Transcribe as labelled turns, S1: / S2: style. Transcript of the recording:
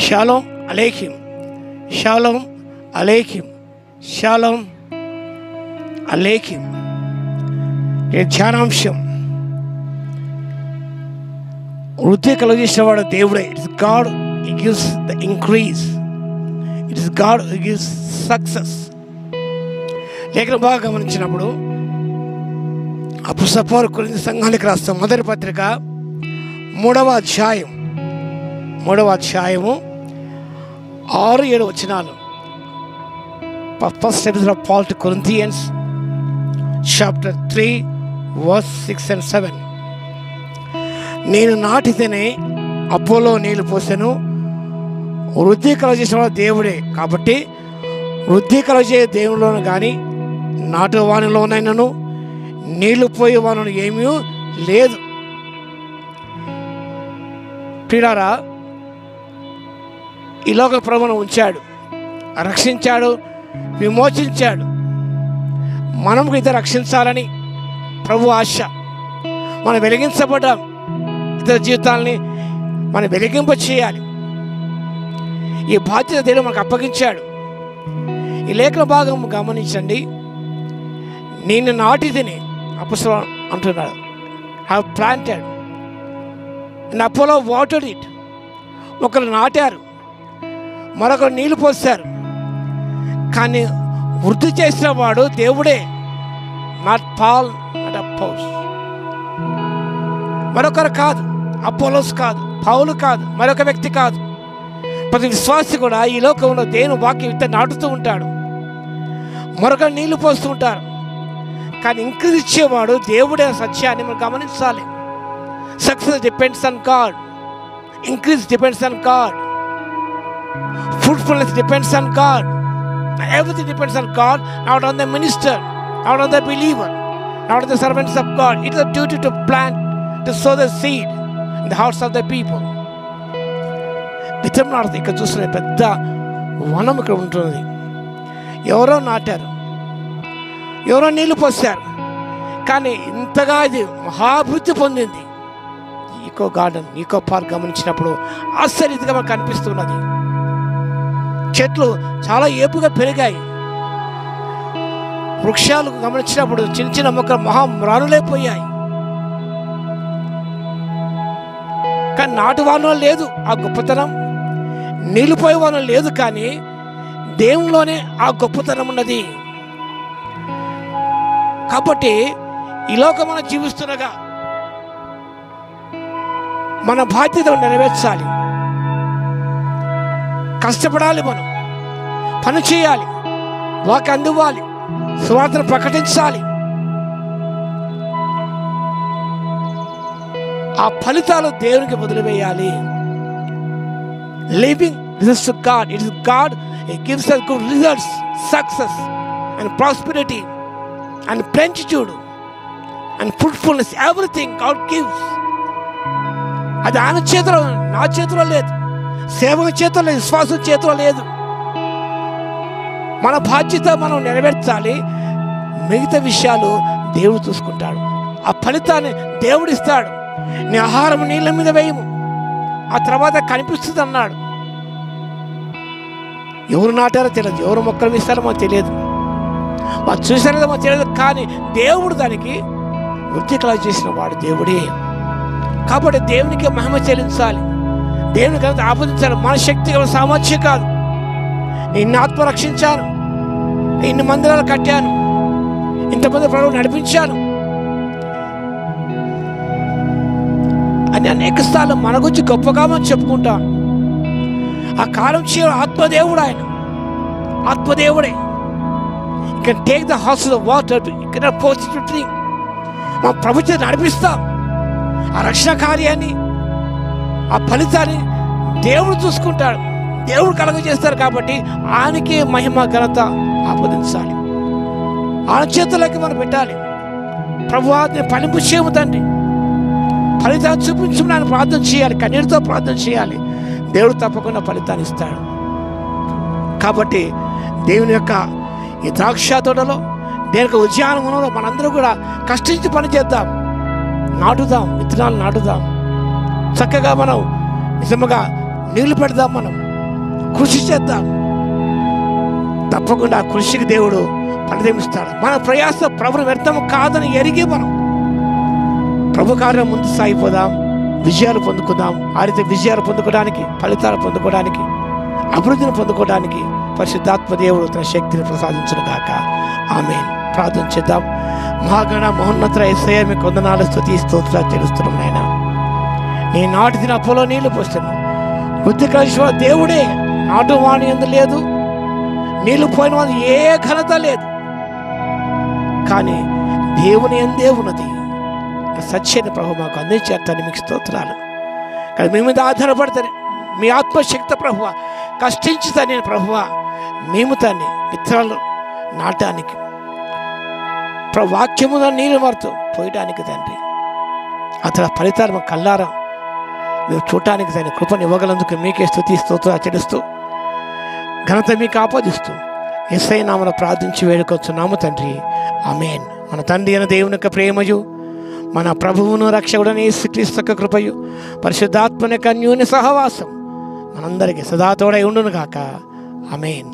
S1: Shalom అలేఖిం, షాలోమ్ అలేఖిం, షాలోమ్ అలేఖిం. ధ్యానాంశం, వృద్ధి కలుగజేసిన వాడు దేవుడే. It's God he gives the increase, it's God he gives success. లేఖనం బాగా గమనించినప్పుడు అపోస్తలుల పౌలు కొరింథీ సంఘానికి రాస్తాం మొదటి పత్రిక 3వ అధ్యాయము 6-7 వచనాలు. First episode of Paul two Corinthians chapter 3 verse 6 and 7. నేను నాటితేనే అపోలో నీళ్లు పోసాను, వృద్ధి కలుగజేసిన దేవుడే. కాబట్టి వృద్ధి కలుగజే దేవునిలోను కానీ నాటువానిలోనైనాను నీళ్లు పోయేవాను ఏమీ లేదు. ప్రియులారా, ఈ లోక ప్రభువును ఉంచాడు, రక్షించాడు, విమోచించాడు. మనం ఇతర రక్షించాలని ప్రభు ఆశ. మనం వెలిగించబడ్డాం, ఇతర జీవితాలని మనం వెలిగింప చేయాలి. ఈ బాధ్యత దేవుడు మనకు అప్పగించాడు. ఈ లేఖన భాగం గమనించండి. నేను నాటిదిని అపోస్తలుడు అంటున్నాడు, have planted and Apollo watered it. ఒకరు నాటారు, మరొకరు నీళ్లు పోస్తారు, కానీ వృద్ధి చేసిన వాడు దేవుడే. Not Paul, not Apollos. మరొకరు కాదు, అపోలోస్ కాదు, పౌలు కాదు, మరొక వ్యక్తి కాదు. ప్రతి విశ్వాసి కూడా ఈ లోకంలో దేవుని వాక్యం ఇంత నాటుతూ ఉంటాడు, మరొకరు నీళ్లు పోస్తూ ఉంటారు, కానీ ఇంక్రీజ్ ఇచ్చేవాడు దేవుడే. సత్యాన్ని మనం గమనించాలి. Success depends on God, increase depends on God, fruitfulness depends on God, everything depends on God, not on the minister, not on the believer, not on the servants of God. It is a duty to plant, to sow the seed in the hearts of the people. విత్తనం నాటుతుంది. ఇక్కడ చూస్తున్న పెద్ద వనం ఇక్కడ ఉంటుంది. ఎవరో నాటారు, ఎవరో నీళ్లు పోసారు, కానీ ఇంతగా ఇది మహాభివృద్ధి పొందింది. ఈకో గార్డెన్, ఈకో పార్క్ గమనించినప్పుడు ఆశ్చర్యగా మనకు కనిపిస్తున్నది. చెట్లు చాలా ఏపుగా పెరిగాయి. వృక్షాలు గమనించినప్పుడు చిన్న చిన్న మొక్కలు మహామ్రానులైపోయాయి. కానీ నాటు వాళ్ళలో లేదు ఆ గొప్పతనం, నీళ్ళు పోయే వాళ్ళలో లేదు, కానీ దేవునిలోనే ఆ గొప్పతనం ఉన్నది. కాబట్టి ఈ లోకం మనం జీవిస్తుండగా మన బాధ్యత నెరవేర్చాలి. కష్టపడాలి, మనం పని చేయాలి, వాక్యం అందువాలి, సువార్తను ప్రకటించాలి. ఆ ఫలితాలు దేవునికి వదిలివేయాలి. Leaving results to God. It is God he gives us good results, success and prosperity and plenitude and fruitfulness. Everything God gives. అది ఆయన చేతిలో, నా చేతిలో లేదు. సేవక చేతిలో లేదు, విశ్వాసం చేతిలో లేదు. మన బాధ్యత మనం నెరవేర్చాలి. మిగతా విషయాలు దేవుడు చూసుకుంటాడు. ఆ ఫలితాన్ని దేవుడు ఇస్తాడు. నీ ఆహారం నీళ్ళ మీద వేయము, ఆ తర్వాత కనిపిస్తుంది అన్నాడు. ఎవరు నాటారో తెలియదు, ఎవరు మొక్కలు వేస్తారో మాకు తెలియదు, వాళ్ళు చూసారో మాకు తెలియదు, కానీ దేవుడు దానికి వృద్ధి కలుగ చేసిన వాడు దేవుడే. కాబట్టి దేవునికి మహిమ చెల్లించాలి, దేవునికి ఆపదించాలి. మన శక్తి సామర్థ్యం కాదు. నిన్ను ఆత్మ రక్షించాను, ఇన్ని మందిరాలు కట్టాను, ఇంతమంది ప్రభువు నడిపించాను అని అనేక సార్లు మన గురించి గొప్పగా మనం చెప్పుకుంటాం. ఆ కాలం చేయడం ఆత్మదేవుడు, ఆయన ఆత్మదేవుడే. You can take the horse of water, you cannot force it to drink. మనం ప్రభుత్వం నడిపిస్తాం. ఆ రక్షణ కార్యాన్ని, ఆ ఫలితాన్ని దేవుడు చూసుకుంటాడు, దేవుడు కలుగజేస్తారు. కాబట్టి ఆయనకి మహిమ ఘనత ఆపదించాలి, ఆయన చేతులకి మనం పెట్టాలి. ప్రభువా నేను ఫలింపు చేయము తండ్రి, ఫలితాన్ని చూపించమని ఆయన ప్రార్థన చేయాలి, కన్నీటితో ప్రార్థన చేయాలి. దేవుడు తప్పకుండా ఫలితాన్ని ఇస్తాడు. కాబట్టి దేవుని యొక్క ఈ ద్రాక్ష తోటలో, దేవుని యొక్క ఉద్యానవనంలో మనందరూ కూడా కష్టించి పని చేద్దాం, నాటుదాం, విత్తనాలు నాటుదాం. చక్కగా మనం నిజముగా నీళ్లు పెడదాం, మనం కృషి చేద్దాం. తప్పకుండా ఆ కృషికి దేవుడు ఫలితమిస్తాడు. మన ప్రయాస ప్రభుని వ్యర్థం కాదని ఎరిగి మనం ప్రభు కార్యం ముందు సాగిపోదాం, విజయాలు పొందుకుందాం. ఆ రీతి విజయాలు పొందుకోవడానికి, ఫలితాలు పొందుకోవడానికి, అభివృద్ధిని పొందుకోవడానికి పరిశుద్ధాత్మ దేవుడు తన శక్తిని ప్రసాదించును గాక. ఆమేన్. ప్రార్థన చేద్దాం. మహాగణ మహోన్నత యేసయ్య, మీకు వందనాలు, స్తుతి స్తోత్రాలు చెల్లిస్తున్నాం నాయన. నీ నాటి దిన పొలో నీళ్లు పోస్తున్నాం. బుద్ధికల దేవుడే, నాటు వాణి ఎందు లేదు, నీళ్లు పోయిన వాడు ఏ ఘనత లేదు, కానీ దేవుని ఎందే ఉన్నది. సత్యాన్ని ప్రభు మాకు అందించేస్తాను, మీకు స్తోత్రాలు. కానీ మీ మీద ఆధారపడతాను, మీ ఆత్మశక్తి ప్రభువ కష్టించుతా నేను ప్రభువ, మేము దాన్ని విత్తనాలు నాటడానికి, వాక్యము నీళ్ళు మారుతూ పోయడానికి తండ్రి, అతని ఫలితాలు మాకు కల్లారా మేము చూడటానికి దాని కృపను ఇవ్వగలందుకు మీకే స్తుతి స్తోత్రాలు చెల్లిస్తూ ఘనత మీకు ఆపాదిస్తూ యేసయ్య నామమున ప్రార్థించి వేడుకొచ్చున్నాము తండ్రి. ఆమేన్. మన తండ్రి అయిన దేవుని యొక్క ప్రేమయు, మన ప్రభువును రక్షకుడైన యేసుక్రీస్తు యొక్క కృపయు, పరిశుద్ధాత్మ యొక్క అన్యోన్య సహవాసం మనందరికీ సదా తోడై ఉండును గాక. ఆమేన్.